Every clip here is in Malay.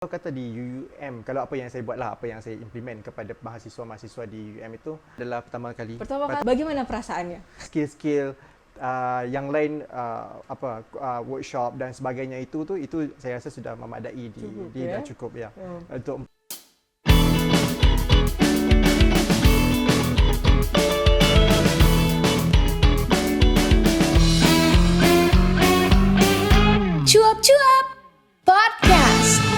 Kalau kata di UUM, kalau apa yang saya buatlah, apa yang saya implement kepada mahasiswa-mahasiswa di UUM itu adalah pertama kali Bagaimana perasaannya? skill-skill yang lain, workshop dan sebagainya itu saya rasa sudah memadai Cukup, dah ya? cukup ya. Oh. Untuk Cuap-cuap podcast.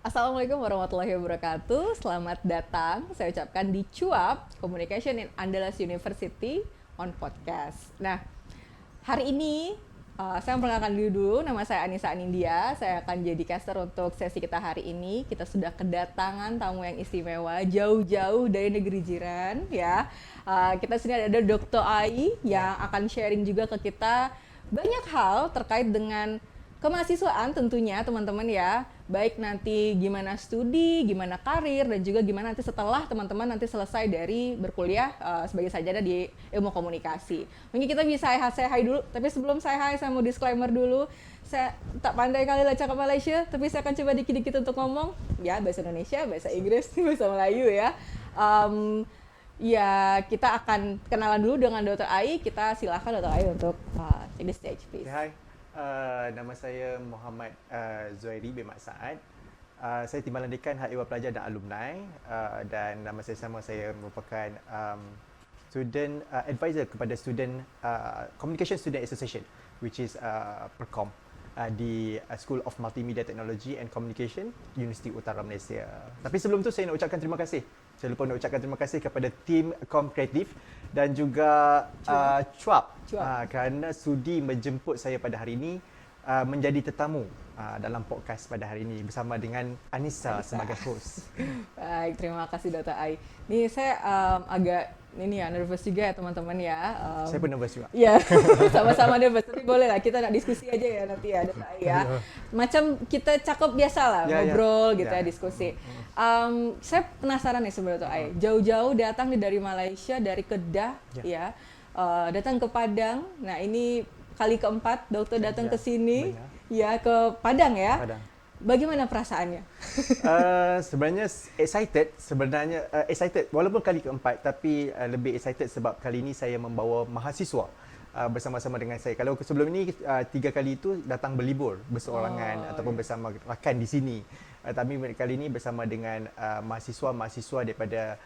Assalamualaikum warahmatullahi wabarakatuh. Selamat datang, saya ucapkan di Cuap Communication in Andalas University on podcast. Nah, hari ini saya memperkenalkan diri dulu. Nama saya Anissa Anindya. Saya akan jadi caster untuk sesi kita hari ini. Kita sudah kedatangan tamu yang istimewa jauh-jauh dari negeri jiran, ya. Kita sini ada Dr. Ai yang akan sharing juga ke kita banyak hal terkait dengan kemahasiswaan tentunya teman-teman ya, baik nanti gimana studi, gimana karir, dan juga gimana nanti setelah teman-teman nanti selesai dari berkuliah sebagai sarjana di ilmu komunikasi. Mungkin kita bisa say hi dulu, tapi sebelum say hi saya mau disclaimer dulu. Saya tak pandai kali lah cakap Malaysia, tapi saya akan coba dikit-dikit untuk ngomong ya bahasa Indonesia, bahasa Inggris, bahasa Melayu ya. Ya, kita akan kenalan dulu dengan Dr. Ai. Kita silakan Dr. Ai untuk take the stage, please. Hai, nama saya Muhammad Zuhairi bin Mat Saad. Saya Timbalan Dekan Hak Ehwal Pelajar dan Alumni, dan nama saya merupakan student advisor kepada Communication Student Association, which is Perkom, di School of Multimedia Technology and Communication, Universiti Utara Malaysia. Tapi sebelum tu saya nak ucapkan terima kasih. Saya lupa nak ucapkan terima kasih kepada tim Kom Kreatif dan juga Cuap kerana sudi menjemput saya pada hari ini menjadi tetamu dalam podcast pada hari ini bersama dengan Anissa sebagai host. Baik, terima kasih Dr. Ai. Nih saya agak nervous juga ya teman-teman ya. Saya pun nervous juga. Ya, sama-sama nervous. Tapi boleh lah kita nak diskusi aja ya nanti ya Dr. Ai ya. Macam kita cakap biasa lah, ngobrol gitu ya, diskusi. Saya penasaran nih sebenarnya Dr. Ai. Jauh-jauh datang dari Malaysia, dari Kedah ya. Datang ke Padang. Nah, ini kali keempat dokter datang ke sini. Ya, ke Padang ya. Padang. Bagaimana perasaannya? Sebenarnya excited walaupun kali keempat, tapi lebih excited sebab kali ini saya membawa mahasiswa bersama-sama dengan saya. Kalau sebelum ini 3 kali itu datang berlibur berseorangan ataupun bersama rakan di sini. Tapi kali ini bersama dengan mahasiswa-mahasiswa daripada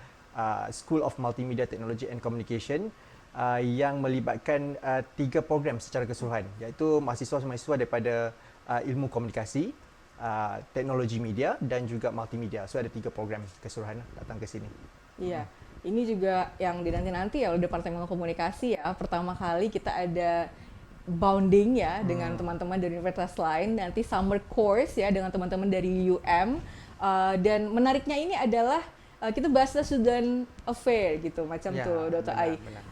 School of Multimedia Technology and Communication yang melibatkan 3 program secara keseluruhan, iaitu mahasiswa-mahasiswa daripada ilmu komunikasi, teknologi media dan juga multimedia. So ada 3 program keseluruhan datang ke sini. Iya. Ini juga yang dinanti-nanti ya oleh Departemen Komunikasi ya. Pertama kali kita ada bonding ya dengan teman-teman dari universitas lain, nanti summer course ya dengan teman-teman dari UM. Dan menariknya ini adalah kita bahas student affair gitu macam Ya, tuh Dr. Ai. benar.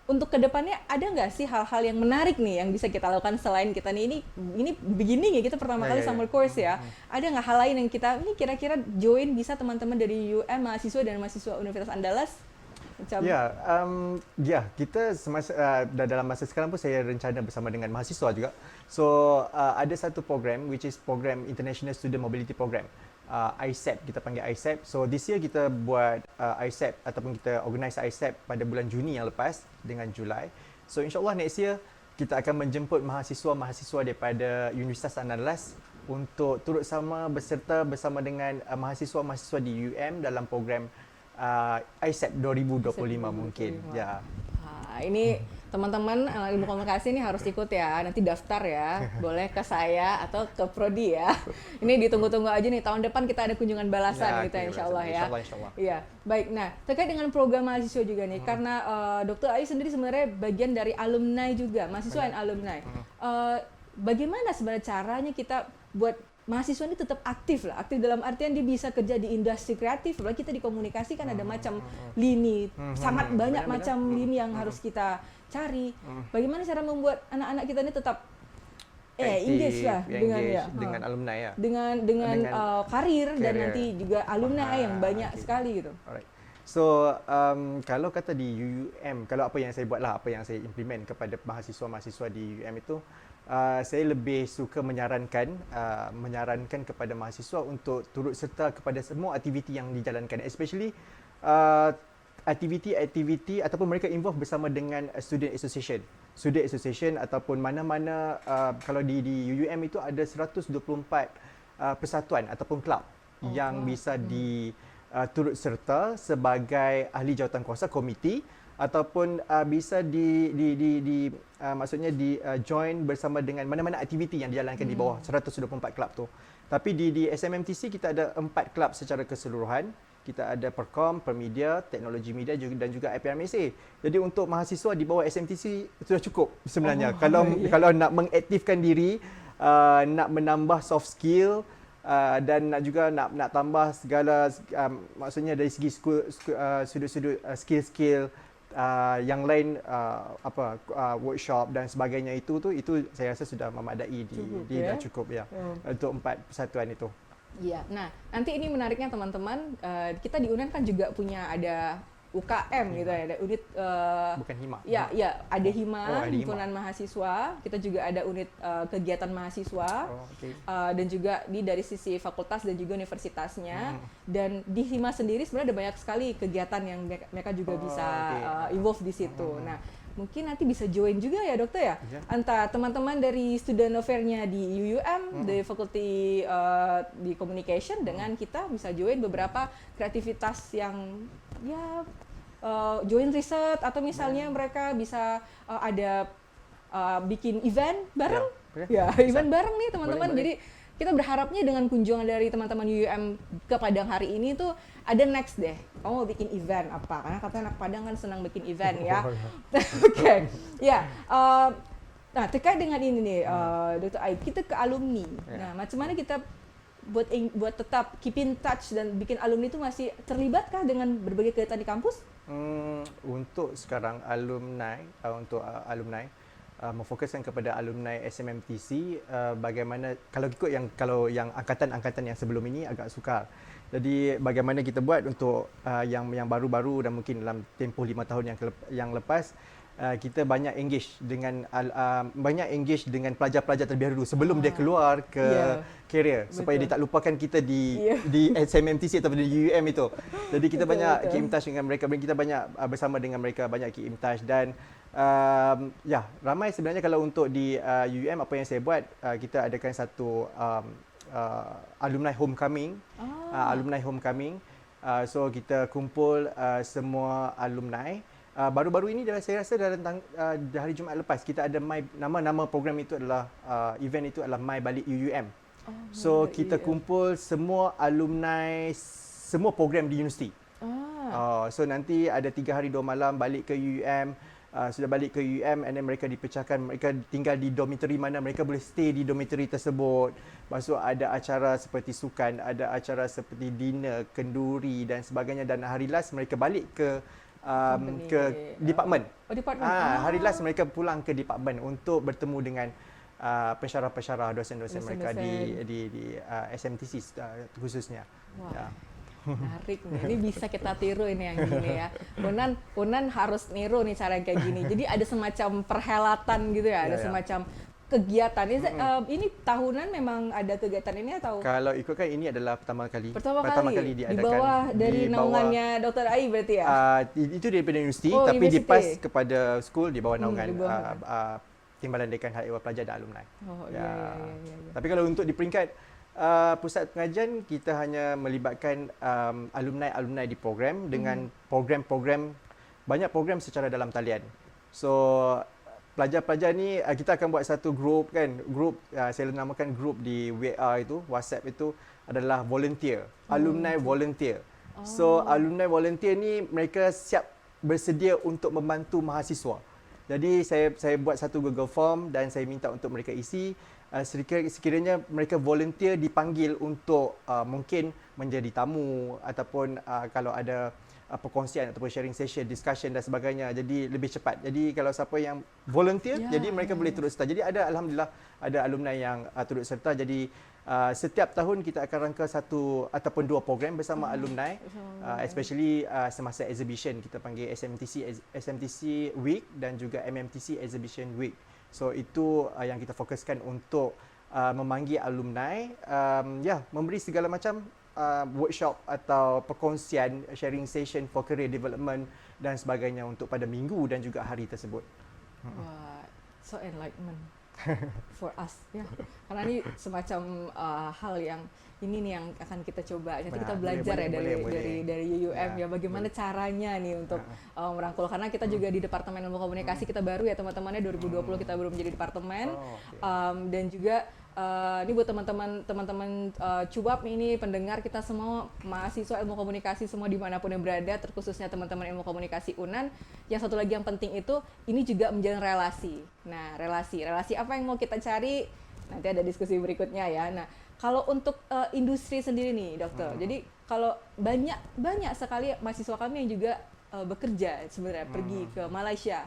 Untuk kedepannya ada nggak sih hal-hal yang menarik nih yang bisa kita lakukan selain kita nih ini beginning ya, kita pertama kali summer course ya. Ada nggak hal lain yang kita ini kira-kira join bisa teman-teman dari UM, mahasiswa dan mahasiswa Universitas Andalas? Kita dalam masa sekarang pun saya rencana bersama dengan mahasiswa juga. So ada satu program which is program International Student Mobility Program, ISEP, kita panggil ISEP. So this year kita buat ISEP ataupun kita organize ISEP pada bulan Juni yang lepas dengan Julai. So insyaAllah next year kita akan menjemput mahasiswa-mahasiswa daripada Universitas Andalas untuk turut sama berserta bersama dengan mahasiswa-mahasiswa di UM dalam program ISEP 2025 mungkin. Ya. Ini teman-teman ilmu komunikasi ini harus ikut ya, nanti daftar ya, boleh ke saya atau ke Prodi ya. Ini ditunggu-tunggu aja nih, tahun depan kita ada kunjungan balasan gitu ya, insya Allah ya. Iya, baik. Nah, terkait dengan program mahasiswa juga nih, karena Dr. Ai sendiri sebenarnya bagian dari alumni juga, mahasiswa dan alumni. Bagaimana sebenarnya caranya kita buat mahasiswa ini tetap aktif lah, aktif dalam artian dia bisa kerja di industri kreatif. Apalagi kita di komunikasi kan ada macam lini, sangat banyak macam lini yang harus kita cari. Bagaimana cara membuat anak-anak kita ini tetap engage lah dengan alumni ya. Dengan karir dan nanti juga alumni yang banyak sekali gitu. Alright. So kalau kata di UUM, kalau apa yang saya buatlah, apa yang saya implement kepada mahasiswa-mahasiswa di UUM itu saya lebih suka menyarankan kepada mahasiswa untuk turut serta kepada semua aktiviti yang dijalankan, especially aktiviti ataupun mereka involve bersama dengan student association ataupun mana-mana kalau di UUM itu ada 124 persatuan ataupun kelab yang bisa turut serta sebagai ahli jawatankuasa komiti ataupun bisa maksudnya join bersama dengan mana-mana aktiviti yang dijalankan di bawah 124 kelab tu. Tapi di SMMTC kita ada 4 kelab secara keseluruhan. Kita ada Perkom, Permedia, Teknologi Media dan juga IPRMSA. Jadi untuk mahasiswa di bawah SMTC sudah cukup sebenarnya. Kalau nak mengaktifkan diri, nak menambah soft skill dan nak tambah segala maksudnya dari segi sudut-sudut skill-skill yang lain workshop dan sebagainya itu saya rasa sudah memadai dah cukup ya untuk 4 persatuan itu. Iya. Nah, nanti ini menariknya teman-teman, kita di UNAN kan juga punya ada UKM gitu ya, ada unit bukan HIMA. Ya, ada HIMA, ada himpunan mahasiswa. Kita juga ada unit kegiatan mahasiswa. Dan juga dari sisi fakultas dan juga universitasnya. Dan di HIMA sendiri sebenarnya ada banyak sekali kegiatan yang mereka juga bisa involve di situ. Nah, mungkin nanti bisa join juga ya dokter ya, antara teman-teman dari student affair-nya di UUM, di fakulti di communication dengan kita bisa join beberapa kreativitas yang ya join riset atau misalnya mereka bisa ada bikin event bareng, event bareng nih teman-teman. Jadi kita berharapnya dengan kunjungan dari teman-teman UUM ke Padang hari ini tuh ada next deh. Kamu mau bikin event apa? Karena katanya anak Padang kan senang bikin event ya. Oke. Ya. Nah, terkait dengan ini nih, Dr. Aib, kita ke alumni. Nah, macam mana kita buat tetap keep in touch dan bikin alumni itu masih terlibatkah dengan berbagai kegiatan di kampus? Untuk sekarang alumni, memfokuskan kepada alumni SMMTC, bagaimana kalau yang angkatan-angkatan yang sebelum ini agak sukar. Jadi bagaimana kita buat untuk yang baru-baru dan mungkin dalam tempoh 5 tahun yang lepas, kita banyak engage dengan pelajar-pelajar terlebih dahulu sebelum dia keluar ke career, supaya dia tak lupakan kita di SMMTC atau di UUM itu. Jadi kita banyak keep in touch dengan mereka, kita banyak bersama dengan mereka, banyak keep in touch dan ramai sebenarnya. Kalau untuk di UUM, apa yang saya buat, kita adakan satu alumni homecoming. So kita kumpul semua alumni. Baru-baru ini saya rasa dalam hari Jumaat lepas kita ada nama program itu adalah event itu adalah My Balik UUM. So kita kumpul semua alumni semua program di universiti. So nanti ada 3 hari 2 malam balik ke UUM. Sudah balik ke UUM and then mereka dipecahkan, mereka tinggal di dormitory mana, mereka boleh stay di dormitory tersebut. Maksud ada acara seperti sukan, ada acara seperti dinner, kenduri dan sebagainya, dan hari last mereka balik ke department. Hari last mereka pulang ke department untuk bertemu dengan pensyarah-pensyarah, dosen-dosen mereka di SMTC khususnya. Menarik nih, ini bisa kita tiru ini yang gini ya. Unan harus niru nih cara kayak gini. Jadi ada semacam perhelatan gitu ya, ada semacam kegiatan. Ini tahunan memang ada kegiatan ini atau? Kalau ikutkan ini adalah pertama kali diadakan. Di bawah dari naungannya Dr. Ai berarti ya? Itu daripada universiti, tapi dipas kepada school di bawah naungan Timbalan Dekan Hal Ehwal Pelajar dan Alumni. Iya. Tapi kalau untuk di peringkat pusat pengajian, kita hanya melibatkan alumni di program dengan banyak program secara dalam talian. So pelajar-pelajar ni kita akan buat satu grup saya namakan grup di WA itu, WhatsApp itu adalah volunteer, alumni volunteer. So alumni volunteer ni mereka siap bersedia untuk membantu mahasiswa. Jadi saya buat satu Google Form dan saya minta untuk mereka isi. Sekiranya mereka volunteer dipanggil untuk mungkin menjadi tamu ataupun kalau ada perkongsian ataupun sharing session, discussion dan sebagainya, jadi lebih cepat. Jadi kalau siapa yang volunteer, jadi mereka boleh turut serta. Jadi alhamdulillah ada alumni yang turut serta. Jadi setiap tahun kita akan rangka 1 ataupun 2 program bersama alumni, especially semasa exhibition, kita panggil SMTC Week dan juga MMTC Exhibition Week. So itu yang kita fokuskan untuk memanggil alumni, memberi segala macam workshop atau perkongsian, sharing session for career development dan sebagainya untuk pada minggu dan juga hari tersebut. Wah, so enlightenment for us ya. Karena ini semacam hal yang ini nih yang akan kita coba. Nanti kita belajar dari UUM ya bagaimana caranya nih untuk merangkul, karena kita juga di Departemen Ilmu Komunikasi kita baru ya teman-temannya, 2020 kita baru menjadi departemen. Dan juga ini buat teman-teman Cuap ini, pendengar kita semua, mahasiswa ilmu komunikasi semua dimanapun yang berada, terkhususnya teman-teman ilmu komunikasi UNAN. Yang satu lagi yang penting itu, ini juga menjalin relasi. Nah, relasi apa yang mau kita cari? Nanti ada diskusi berikutnya ya. Nah, kalau untuk industri sendiri nih, dokter. Jadi kalau banyak sekali mahasiswa kami yang juga bekerja sebenarnya pergi ke Malaysia.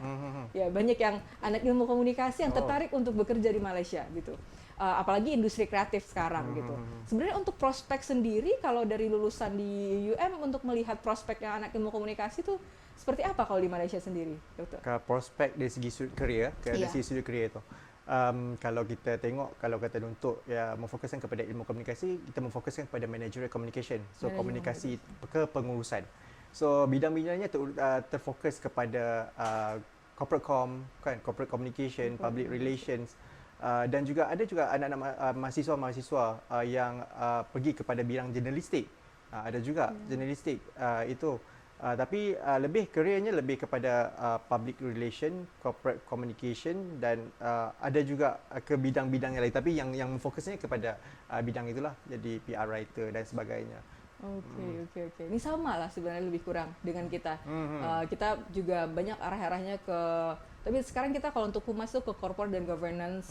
Ya, banyak yang anak ilmu komunikasi yang tertarik untuk bekerja di Malaysia gitu. Apalagi industri kreatif sekarang gitu. Sebenarnya untuk prospek sendiri, kalau dari lulusan di UM untuk melihat prospek yang anak ilmu komunikasi itu seperti apa kalau di Malaysia sendiri, dokter? Ke prospek dari segi sudut kerjaya, dari segi sudut kerjaya itu. Kalau kita tengok, kalau kata untuk memfokuskan kepada ilmu komunikasi, kita memfokuskan kepada managerial communication. So komunikasi kepengurusan. So bidang-bidangnya terfokus kepada corporate corporate communication, public relations. Dan juga ada juga anak-anak mahasiswa yang pergi kepada bidang jurnalistik. Ada juga jurnalistik itu. Tapi lebih careernya lebih kepada public relation, corporate communication, dan ada juga ke bidang-bidang yang lain. Tapi yang fokusnya kepada bidang itulah, jadi PR writer dan sebagainya. Oke. Ini sama lah sebenarnya lebih kurang dengan kita. Kita juga banyak arah-arahnya ke, tapi sekarang kita kalau untuk humas tuh ke corporate dan governance,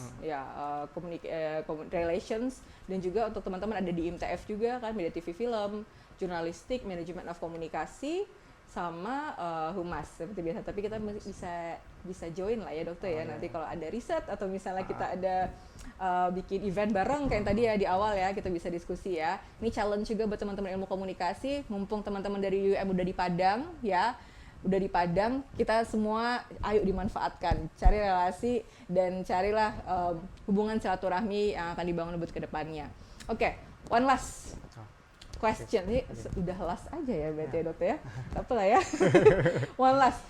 relations, dan juga untuk teman-teman ada di IMTF juga kan, media TV film, jurnalistik, manajemen of komunikasi, sama humas seperti biasa. Tapi kita bisa join lah ya dokter ya. Nanti kalau ada riset atau misalnya kita ada bikin event bareng kayak tadi ya di awal ya, kita bisa diskusi ya. Ini challenge juga buat teman-teman ilmu komunikasi, mumpung teman-teman dari UM udah di Padang ya. Udah di Padang, kita semua ayo dimanfaatkan, cari relasi dan carilah hubungan silaturahmi yang akan dibangun buat kedepannya. Oke, one last question. Ini udah last aja ya berarti ya dokter ya, apa lah ya. One last,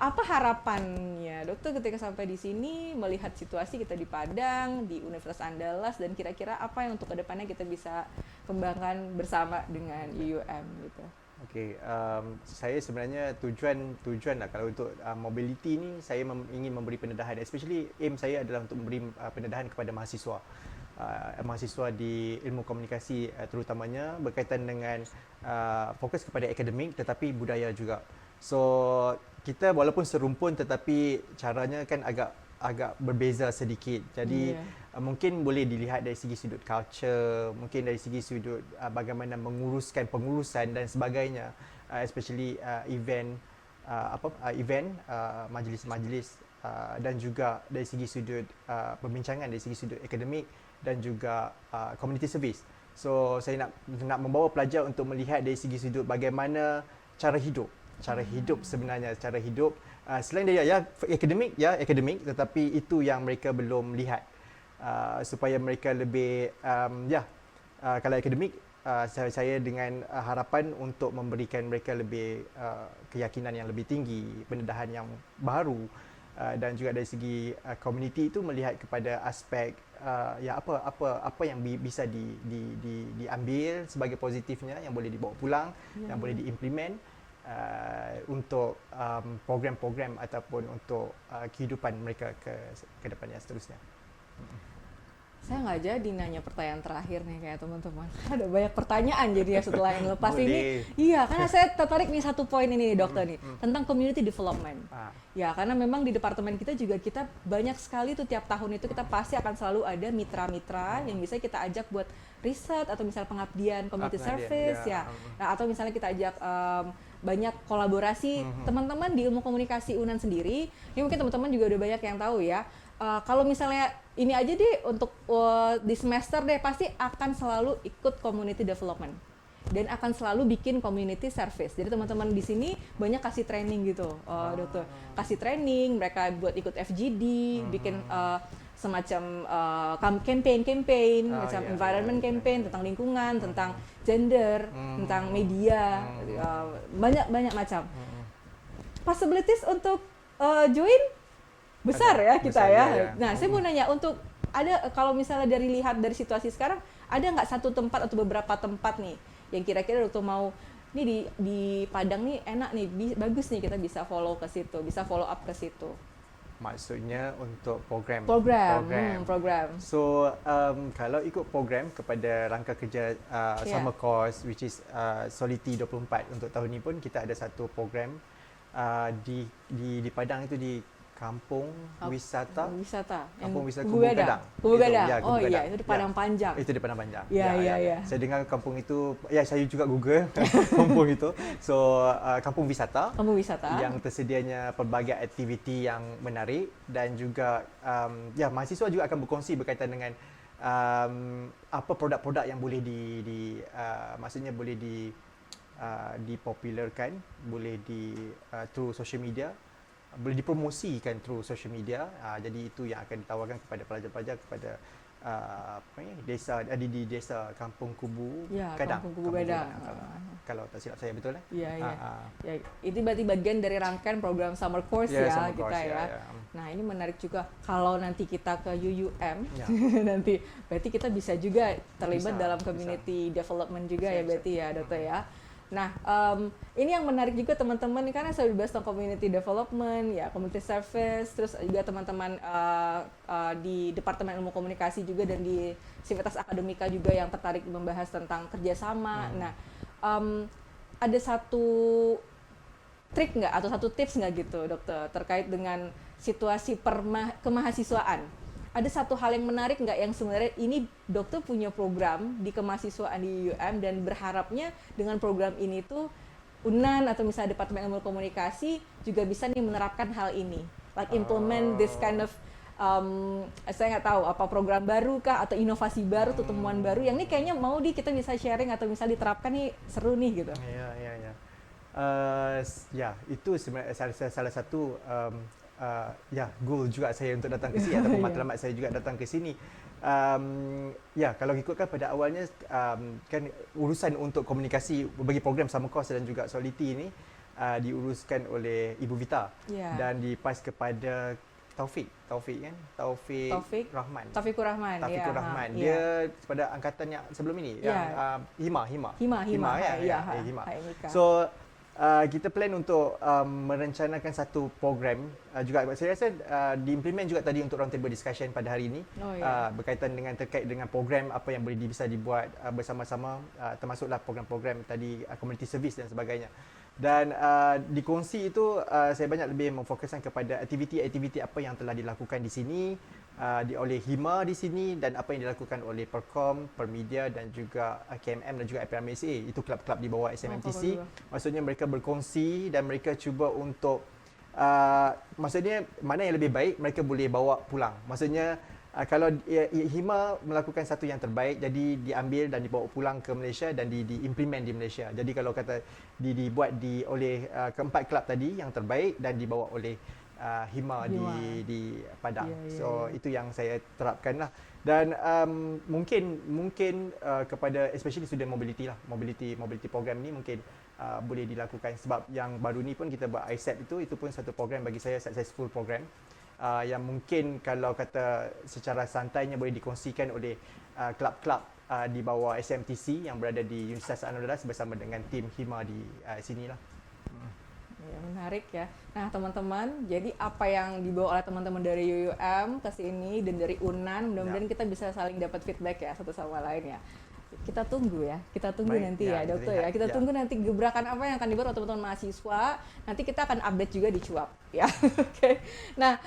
apa harapannya dokter ketika sampai di sini melihat situasi kita di Padang, di Universitas Andalas, dan kira-kira apa yang untuk kedepannya kita bisa kembangkan bersama dengan UUM gitu? Saya sebenarnya tujuan lah kalau untuk mobility ni, saya ingin memberi pendedahan, especially aim saya adalah untuk memberi pendedahan kepada mahasiswa di ilmu komunikasi, terutamanya berkaitan dengan fokus kepada akademik tetapi budaya juga. So kita walaupun serumpun tetapi caranya kan agak berbeza sedikit. Jadi mungkin boleh dilihat dari segi sudut culture, mungkin dari segi sudut bagaimana menguruskan pengurusan dan sebagainya, especially event, majlis-majlis, dan juga dari segi sudut perbincangan dari segi sudut akademik dan juga community service. So saya nak membawa pelajar untuk melihat dari segi sudut bagaimana cara hidup sebenarnya, cara hidup selain dari akademik, tetapi itu yang mereka belum lihat, supaya mereka lebih kalau akademik, saya dengan harapan untuk memberikan mereka lebih keyakinan yang lebih tinggi, pendedahan yang baru, dan juga dari segi community itu melihat kepada aspek apa yang bisa diambil sebagai positifnya, yang boleh dibawa pulang, yang boleh diimplement untuk program-program ataupun untuk kehidupan mereka ke depannya seterusnya. Saya nggak jadi nanya pertanyaan terakhir nih kayak teman-teman. Ada banyak pertanyaan jadi ya setelah yang lepas ini. Iya, karena saya tertarik nih satu poin ini nih dokter nih, tentang community development. Ya, karena memang di departemen kita juga kita banyak sekali tuh tiap tahun itu kita pasti akan selalu ada mitra-mitra yang bisa kita ajak buat riset atau misalnya pengabdian community service ya. Nah, atau misalnya kita ajak banyak kolaborasi teman-teman di ilmu komunikasi UNAN sendiri. Ini mungkin teman-teman juga udah banyak yang tahu ya. Kalau misalnya ini aja deh untuk di semester deh pasti akan selalu ikut community development. dan akan selalu bikin community service. Jadi teman-teman di sini banyak kasih training gitu, dokter. Kasih training, mereka buat ikut FGD, bikin semacam campaign macam environment campaign tentang lingkungan, tentang gender, tentang media, banyak macam. Possibilities untuk join besar ya kita besar, ya. ya. Nah, saya mau nanya untuk ada kalau misalnya lihat dari situasi sekarang, ada nggak satu tempat atau beberapa tempat nih yang kira-kira dokter mau ini di Padang nih enak nih, bagus nih kita bisa follow ke situ, bisa follow up ke situ. Maksudnya untuk program. So kalau ikut program kepada rangka kerja summer course which is Soliti 24 untuk tahun ni pun kita ada satu program di Padang itu di Kampung Wisata. Kampung Wisata Kubu Gadang. Kubu Gadang. Kubu Gadang. Iya, itu di Padang Panjang. Itu di Padang Panjang. Ya. Saya dengar kampung itu, saya juga Google kampung itu. So kampung wisata. Yang tersedianya pelbagai aktiviti yang menarik dan juga mahasiswa juga akan berkongsi berkaitan dengan apa produk-produk yang boleh maksudnya boleh dipopularkan, boleh through social media, boleh dipromosikan through social media. Jadi itu yang akan ditawarkan kepada pelajar-pelajar kepada desa di desa Kampung Kubu Gadang. Kampung Kubu Gadang. Kalau tak silap saya, betul Ya, itu berarti bagian dari rangkaian program summer course summer kita course, ya. Nah, ini menarik juga kalau nanti kita ke UUM nanti berarti kita bisa juga terlibat dalam community development juga ya berarti ya, dokter ya. Nah, ini yang menarik juga teman-teman, karena saya bahas tentang community development, ya community service, terus juga teman-teman di Departemen Ilmu Komunikasi juga dan di Sivitas Akademika juga yang tertarik membahas tentang kerjasama. Nah, ada satu trik nggak atau satu tips nggak gitu, dokter, terkait dengan situasi kemahasiswaan? Ada satu hal yang menarik nggak yang sebenarnya ini dokter punya program di kemahasiswaan di UUM dan berharapnya dengan program ini tuh UNAN atau misalnya Departemen Ilmu Komunikasi juga bisa nih menerapkan hal ini, like implement this kind of saya nggak tahu apa program baru kah atau inovasi baru atau temuan baru yang ini kayaknya mau kita bisa sharing atau misalnya diterapkan nih seru nih gitu. Itu sebenarnya salah satu goal juga saya untuk datang ke sini ataupun matlamat saya juga datang ke sini. Kalau ikutkan pada awalnya kan urusan untuk komunikasi bagi program summer course dan juga Soliti ini diuruskan oleh Ibu Vita dan dipas kepada Taufik Rahman. Taufikur Rahman. Dia pada angkatan yang sebelum ini yang Hima. So kita plan untuk merencanakan satu program juga. Saya rasa diimplement juga tadi untuk round table discussion pada hari ini berkaitan dengan terkait dengan program apa yang boleh bisa dibuat bersama-sama, termasuklah program-program tadi community service dan sebagainya. Dan dikongsi itu saya banyak lebih memfokuskan kepada aktiviti-aktiviti apa yang telah dilakukan di sini oleh Hima di sini dan apa yang dilakukan oleh Perkom, Permedia dan juga KMM dan juga IPRMSA. Itu kelab-kelab di bawah SMMTC. Maksudnya mereka berkongsi dan mereka cuba untuk maksudnya mana yang lebih baik mereka boleh bawa pulang. Maksudnya kalau Hima melakukan satu yang terbaik, jadi diambil dan dibawa pulang ke Malaysia dan diimplement di Malaysia. Jadi kalau kata dibuat oleh keempat kelab tadi yang terbaik dan dibawa oleh Hima di Padang. So itu yang saya terapkan lah. Dan mungkin kepada especially student mobility program ni mungkin boleh dilakukan, sebab yang baru ni pun kita buat ISEP itu pun satu program bagi saya successful program yang mungkin kalau kata secara santainya boleh dikongsikan oleh kelab-kelab di bawah SMTC yang berada di Universitas Andalas bersama dengan tim Hima di sinilah. Ya, menarik ya. Nah teman-teman, jadi apa yang dibawa oleh teman-teman dari UUM ke sini dan dari UNAN, mudah-mudahan kita bisa saling dapat feedback ya satu sama lain ya. Kita tunggu Baik, nanti ya dokter ya. Kita tunggu nanti gebrakan apa yang akan dibuat oleh teman-teman mahasiswa. Nanti kita akan update juga di Cuap ya. Oke. Nah,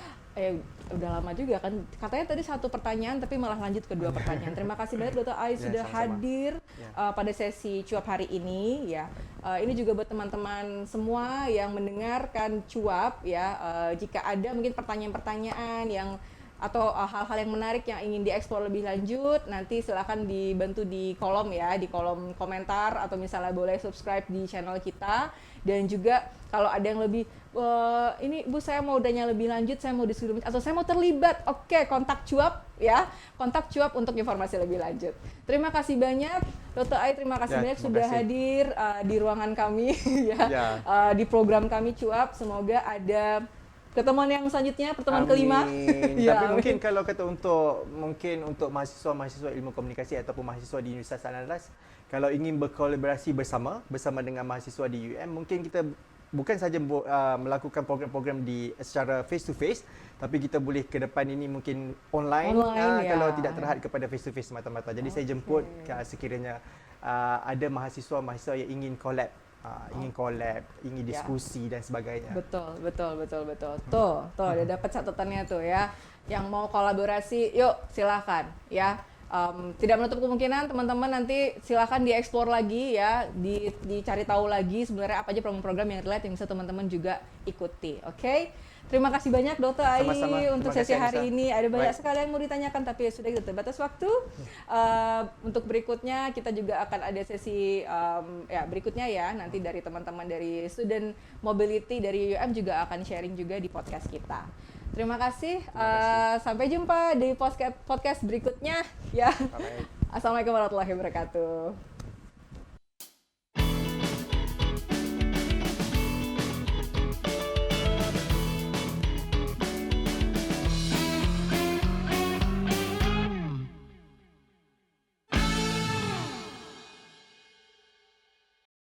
udah lama juga kan, katanya tadi satu pertanyaan tapi malah lanjut ke dua pertanyaan. Terima kasih banyak Dr. Ai sudah hadir pada sesi Cuap hari ini ya. Ini juga buat teman-teman semua yang mendengarkan Cuap ya, jika ada mungkin pertanyaan-pertanyaan yang atau hal-hal yang menarik yang ingin dieksplor lebih lanjut, nanti silakan dibantu di kolom ya, di kolom komentar, atau misalnya boleh subscribe di channel kita. Dan juga kalau ada yang lebih ini Bu, saya mau udahnya lebih lanjut, saya mau diskusi atau saya mau terlibat, oke, kontak Cuap ya, kontak Cuap untuk informasi lebih lanjut. Terima kasih banyak Dr. Ai, terima kasih banyak sudah hadir di ruangan kami ya, di program kami Cuap. Semoga ada pertemuan yang selanjutnya, pertemuan kelima. Tapi mungkin kalau kata untuk mahasiswa ilmu komunikasi ataupun mahasiswa di Universitas Andalas, kalau ingin berkolaborasi bersama dengan mahasiswa di UM, mungkin kita bukan saja melakukan program-program secara face to face, tapi kita boleh ke depan ini mungkin online kalau tidak terhad kepada face to face semata-mata. Jadi saya jemput sekiranya ada mahasiswa yang ingin collab, ingin diskusi dan sebagainya. Betul. Tuh, udah dapat catatannya tuh ya. Yang mau kolaborasi, yuk silakan ya. Tidak menutup kemungkinan teman-teman nanti silakan dieksplor lagi ya, dicari tahu lagi sebenarnya apa aja program-program yang relate yang bisa teman-teman juga ikuti. Oke? Terima kasih banyak Dr. Ai untuk sesi hari ini. Ada banyak sekali yang mau ditanyakan tapi sudah terbatas waktu. Untuk berikutnya kita juga akan ada sesi berikutnya ya, nanti dari teman-teman dari Student Mobility dari UM juga akan sharing juga di podcast kita. Terima kasih. Sampai jumpa di podcast berikutnya ya. Assalamualaikum warahmatullahi wabarakatuh.